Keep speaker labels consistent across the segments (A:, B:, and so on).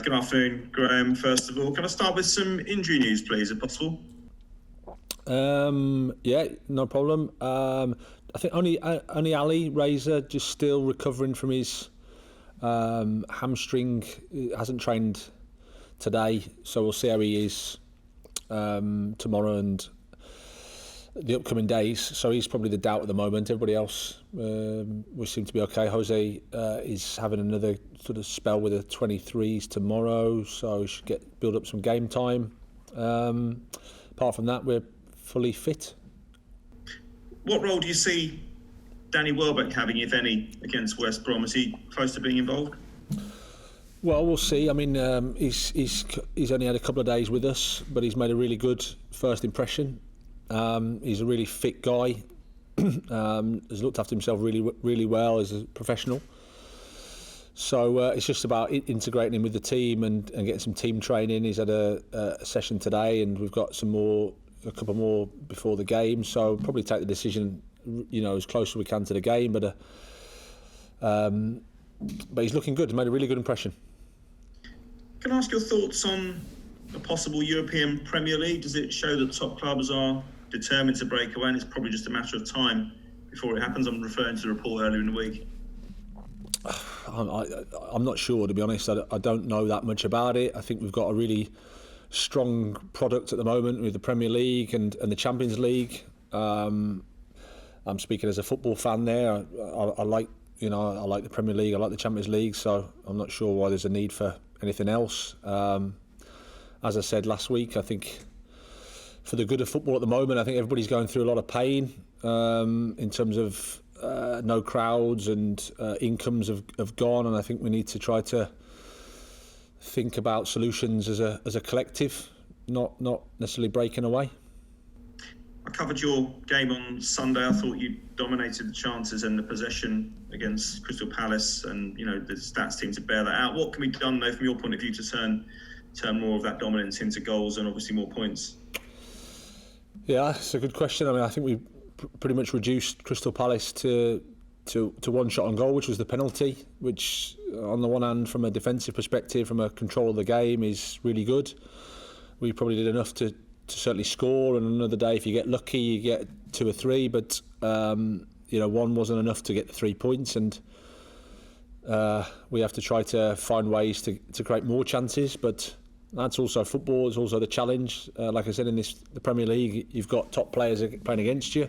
A: Good afternoon, Graham. First of all, can I start with some injury news, please, if possible?
B: Yeah, no problem. I think only Ali Razor just still recovering from his hamstring. He hasn't trained today, so we'll see how he is tomorrow and the upcoming days. So he's probably the doubt at the moment. Everybody else we seem to be okay. Jose is having another sort of spell with the 23s tomorrow, so he should build up some game time. Apart from that, we're fully fit.
A: What role do you see Danny Welbeck having, if any, against West Brom? Is he close to being involved?
B: Well, we'll see. I mean, he's only had a couple of days with us, but he's made a really good first impression. He's a really fit guy. Has looked after himself really well as a professional. So it's just about integrating him with the team and getting some team training. He's had a session today, and we've got a couple more before the game. So probably take the decision, as close as we can to the game. But he's looking good. He's made a really good impression.
A: Can I ask your thoughts on a possible European Premier League? Does it show that top clubs are determined to break away, and it's probably just a matter of time before it happens? I'm referring to the report earlier in the week.
B: I'm not sure, to be honest. I don't know that much about it. I think we've got a really strong product at the moment with the Premier League and the Champions League. I'm speaking as a football fan there. I like the Premier League. I like the Champions League. So I'm not sure why there's a need for anything else. As I said last week, I think for the good of football at the moment, I think everybody's going through a lot of pain in terms of no crowds and incomes have gone, and I think we need to try to think about solutions as a collective, not necessarily breaking away.
A: I covered your game on Sunday. I thought you dominated the chances and the possession against Crystal Palace, and the stats seem to bear that out. What can be done, though, from your point of view, to turn more of that dominance into goals and obviously more points?
B: Yeah, it's a good question. I mean, I think we pretty much reduced Crystal Palace to one shot on goal, which was the penalty, which on the one hand, from a defensive perspective, from a control of the game, is really good. We probably did enough to certainly score, and another day, if you get lucky, you get 2 or 3, but one wasn't enough to get the 3 points, and we have to try to find ways to create more chances, but that's also football. It's also the challenge. Like I said, in the Premier League, you've got top players playing against you,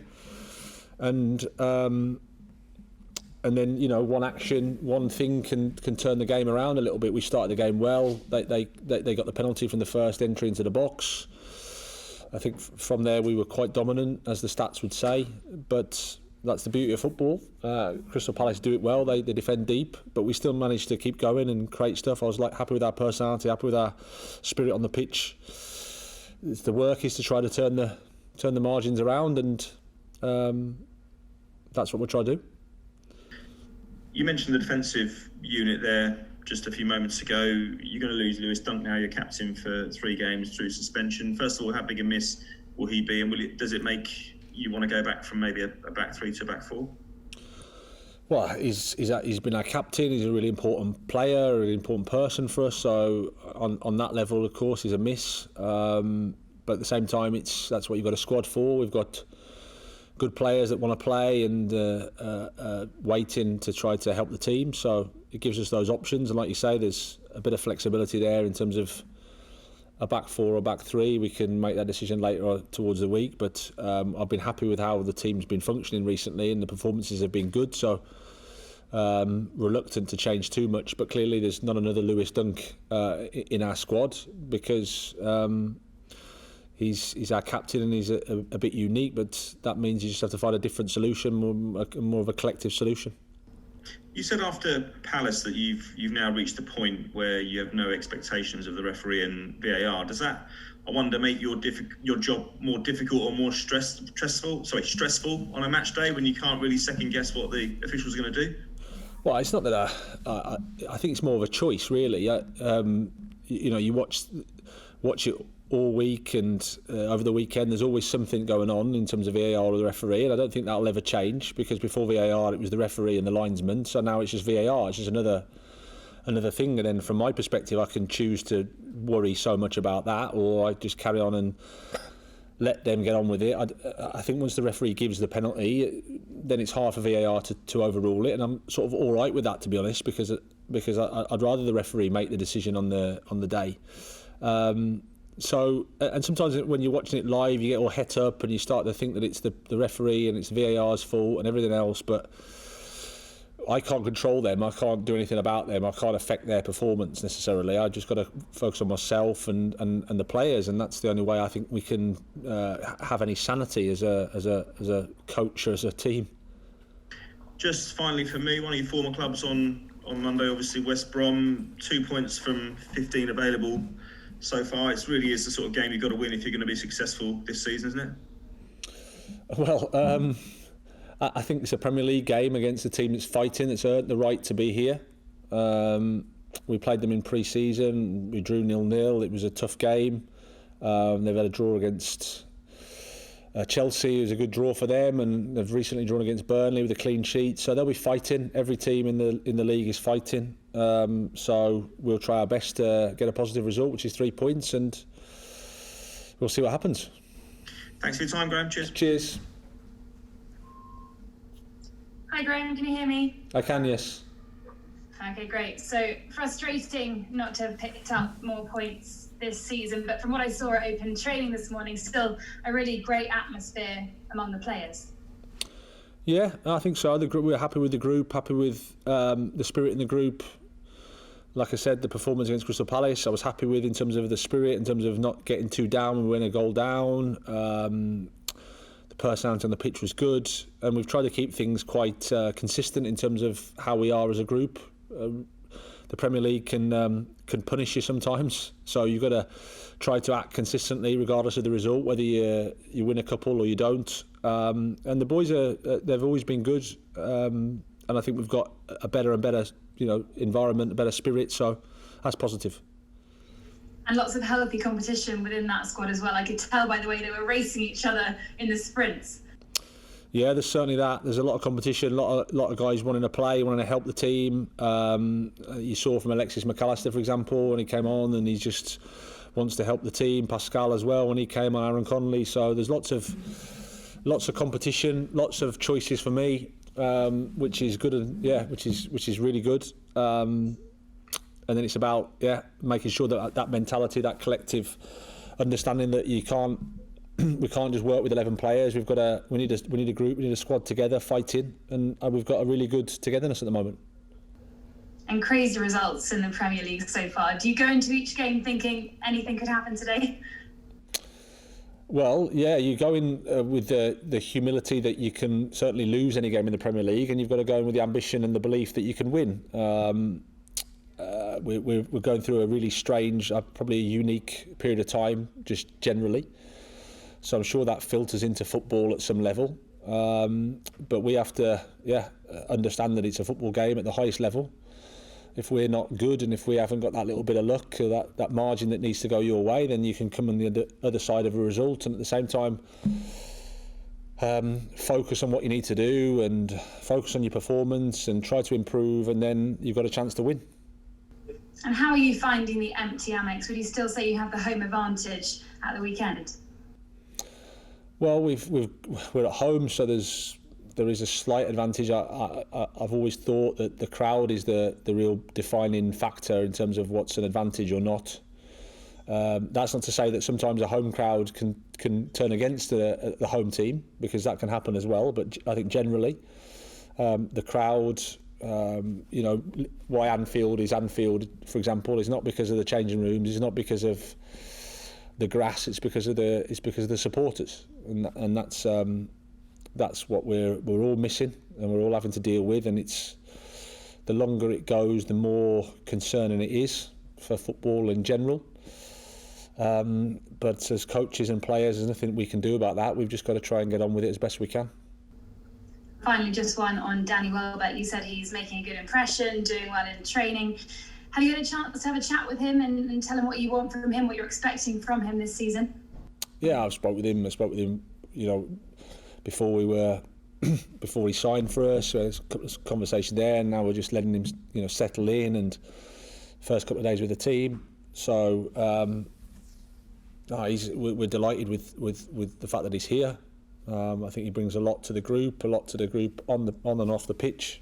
B: and then one action, one thing can turn the game around a little bit. We started the game well. They got the penalty from the first entry into the box. I think from there we were quite dominant, as the stats would say. But that's the beauty of football. Crystal Palace do it well. They defend deep, but we still managed to keep going and create stuff. I was happy with our personality, happy with our spirit on the pitch. The work is to try to turn the margins around, and that's what we'll try to do.
A: You mentioned the defensive unit there just a few moments ago. You're going to lose Lewis Dunk now, your captain, for 3 games through suspension. First of all, how big a miss will he be, and does it make you want to go back from maybe a back 3 to a back 4?
B: Well, he's been our captain. He's a really important player, a really important person for us. So on that level, of course, he's a miss. But at the same time, that's what you've got a squad for. We've got good players that want to play and waiting to try to help the team. So it gives us those options. And like you say, there's a bit of flexibility there in terms of a back 4 or back 3. We can make that decision later towards the week. But I've been happy with how the team's been functioning recently, and the performances have been good. So reluctant to change too much. But clearly there's not another Lewis Dunk in our squad, because he's our captain and he's a bit unique, but that means you just have to find a different solution, more of a collective solution.
A: You said after Palace that you've now reached the point where you have no expectations of the referee and VAR. Does that, I wonder, make your job more difficult or more stressful on a match day when you can't really second guess what the official's going to do?
B: Well, it's not that I think it's more of a choice, really. You watch it all week, and over the weekend there's always something going on in terms of VAR or the referee, and I don't think that'll ever change, because before VAR it was the referee and the linesman, so now it's just VAR. It's just another another thing. And then from my perspective, I can choose to worry so much about that, or I just carry on and let them get on with it. I think once the referee gives the penalty, then it's hard for VAR to overrule it, and I'm sort of all right with that, to be honest, because I'd rather the referee make the decision on the day. So, and sometimes when you're watching it live, you get all het up and you start to think that it's the referee and it's VAR's fault and everything else, but I can't control them. I can't do anything about them. I can't affect their performance necessarily. I just got to focus on myself and the players, and that's the only way I think we can have any sanity as a coach or as a team.
A: Just finally for me, one of your former clubs on Monday, obviously West Brom, 2 points from 15 available so far. It really is the sort of game you've got to win if you're going to be successful this season, isn't it?
B: Well, I think it's a Premier League game against a team that's fighting, that's earned the right to be here. We played them in pre-season, we drew 0-0, it was a tough game. They've had a draw against Chelsea, it was a good draw for them, and they've recently drawn against Burnley with a clean sheet, so they'll be fighting. Every team in the league is fighting, so we'll try our best to get a positive result, which is 3 points, and we'll see what happens.
A: Thanks for your time, Graham. Cheers.
B: Cheers.
C: Hi Graham, can you hear me?
B: I can, yes.
C: Okay, great. So frustrating not to have picked up more points this season, but from what I saw at open training this morning, still a really great atmosphere among the players. Yeah,
B: I think so. We're happy with the group, happy with the spirit in the group. Like I said, the performance against Crystal Palace, I was happy with in terms of the spirit, in terms of not getting too down when we win a goal down. Personality on the pitch was good, and we've tried to keep things quite consistent in terms of how we are as a group. The Premier League can punish you sometimes, so you've got to try to act consistently regardless of the result, whether you win a couple or you don't. And the boys they've always been good, and I think we've got a better and better environment, a better spirit, so that's positive.
C: And lots of healthy competition within that squad as well. I could tell by the way they were racing each other in the sprints.
B: Yeah, there's certainly that. There's a lot of competition, a lot of guys wanting to play, wanting to help the team. You saw from Alexis McAllister, for example, when he came on, and he just wants to help the team. Pascal as well, when he came on, Aaron Connolly. So there's lots of competition, lots of choices for me, which is good, and which is really good. And then it's about making sure that mentality, that collective understanding that we can't just work with 11 players. We need a group, we need a squad together fighting, and we've got a really good togetherness at the moment.
C: And crazy results in the Premier League so far. Do you go into each game thinking anything could happen today?
B: Well, yeah, you go in with the humility that you can certainly lose any game in the Premier League, and you've got to go in with the ambition and the belief that you can win. We're going through a really strange, probably a unique period of time, just generally. So I'm sure that filters into football at some level. But we have to, understand that it's a football game at the highest level. If we're not good, and if we haven't got that little bit of luck, or that margin that needs to go your way, then you can come on the other side of a result. And at the same time, focus on what you need to do, and focus on your performance, and try to improve, and then you've got a chance to win.
C: And how are you finding the empty Amex? Would you still say you have the home advantage at the weekend?
B: Well, we're at home, so there is a slight advantage. I've always thought that the crowd is the real defining factor in terms of what's an advantage or not. That's not to say that sometimes a home crowd can turn against the home team, because that can happen as well. But I think generally, the crowd. Why Anfield is Anfield, for example, is not because of the changing rooms, it's not because of the grass, it's because of the supporters, and that's what we're all missing, and we're all having to deal with. And it's the longer it goes, the more concerning it is for football in general. But as coaches and players, there's nothing we can do about that. We've just got to try and get on with it as best we can.
C: Finally, just one on Danny Welbeck. You said he's making a good impression, doing well in training. Have you had a chance to have a chat with him and tell him what you want from him, what you're expecting from him this season? Yeah,
B: I spoke with him, before he signed for us. So there's a conversation there, and now we're just letting him, settle in and first couple of days with the team. So we're delighted with the fact that he's here. I think he brings a lot to the group on and off the pitch.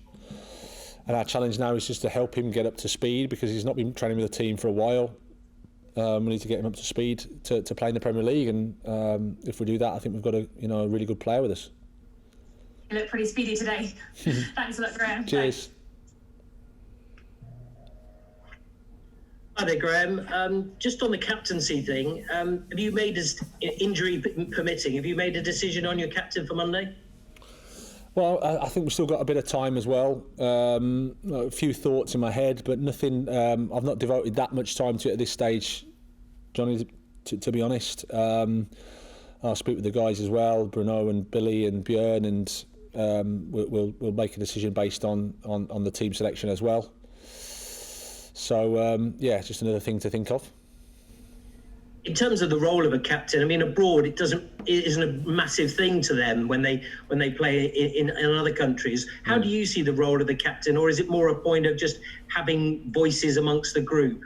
B: And our challenge now is just to help him get up to speed, because he's not been training with the team for a while. We need to get him up to speed to play in the Premier League, and if we do that, I think we've got a really good player with us.
C: You look pretty speedy today. Thanks a lot, Graham.
B: Cheers.
D: Hi there, Graham. Just on the captaincy thing, have you made, injury permitting, have you made a decision on your captain for Monday?
B: Well, I think we've still got a bit of time as well. A few thoughts in my head, but nothing. I've not devoted that much time to it at this stage, Johnny, to be honest. I'll speak with the guys as well, Bruno and Billy and Björn, and we'll make a decision based on the team selection as well. So, just another thing to think of.
D: In terms of the role of a captain, I mean, abroad it isn't a massive thing to them when they play in other countries. How do you see the role of the captain, or is it more a point of just having voices amongst the group?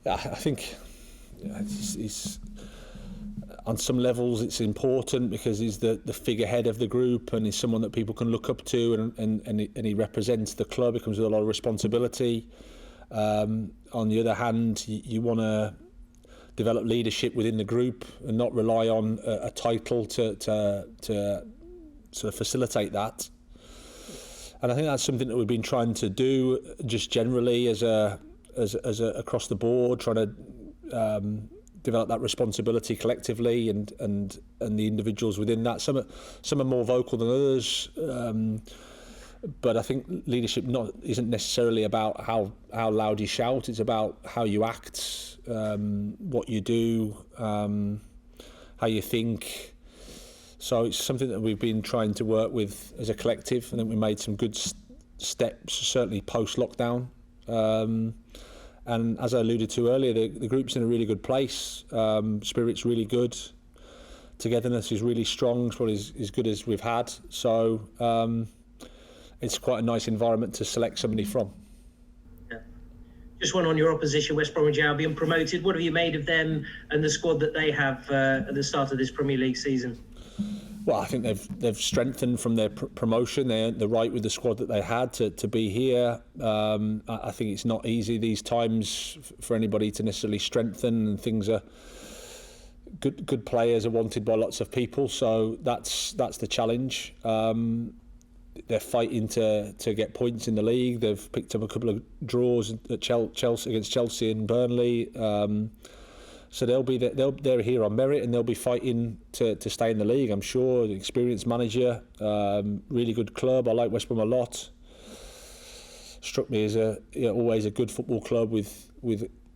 B: I think it's on some levels it's important, because he's the figurehead of the group, and he's someone that people can look up to, and he represents the club. He comes with a lot of responsibility. On the other hand, you want to develop leadership within the group and not rely on a title to sort of facilitate that. And I think that's something that we've been trying to do just generally as a across the board, trying to develop that responsibility collectively, and the individuals within that. Some are more vocal than others. But I think leadership isn't necessarily about how loud you shout. It's about how you act, what you do, how you think. So it's something that we've been trying to work with as a collective. I think we made some good steps, certainly post-lockdown. And as I alluded to earlier, the group's in a really good place. Spirit's really good. Togetherness is really strong. It's probably as good as we've had. So it's quite a nice environment to select somebody from.
D: Yeah. Just one on your opposition, West Bromwich Albion, promoted. What have you made of them and the squad that they have at the start of this Premier League season?
B: Well, I think they've strengthened from their promotion. They earned the right with the squad that they had to be here. I think it's not easy these times for anybody to necessarily strengthen, and things are good players are wanted by lots of people. So that's the challenge. They're fighting to get points in the league. They've picked up a couple of draws at Chelsea against Chelsea and Burnley. So they're here on merit, and they'll be fighting to stay in the league, I'm sure. Experienced manager, really good club. I like West Brom a lot. Struck me as always a good football club with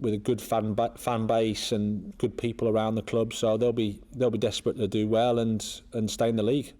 B: a good fan base and good people around the club. So they'll be desperate to do well and stay in the league.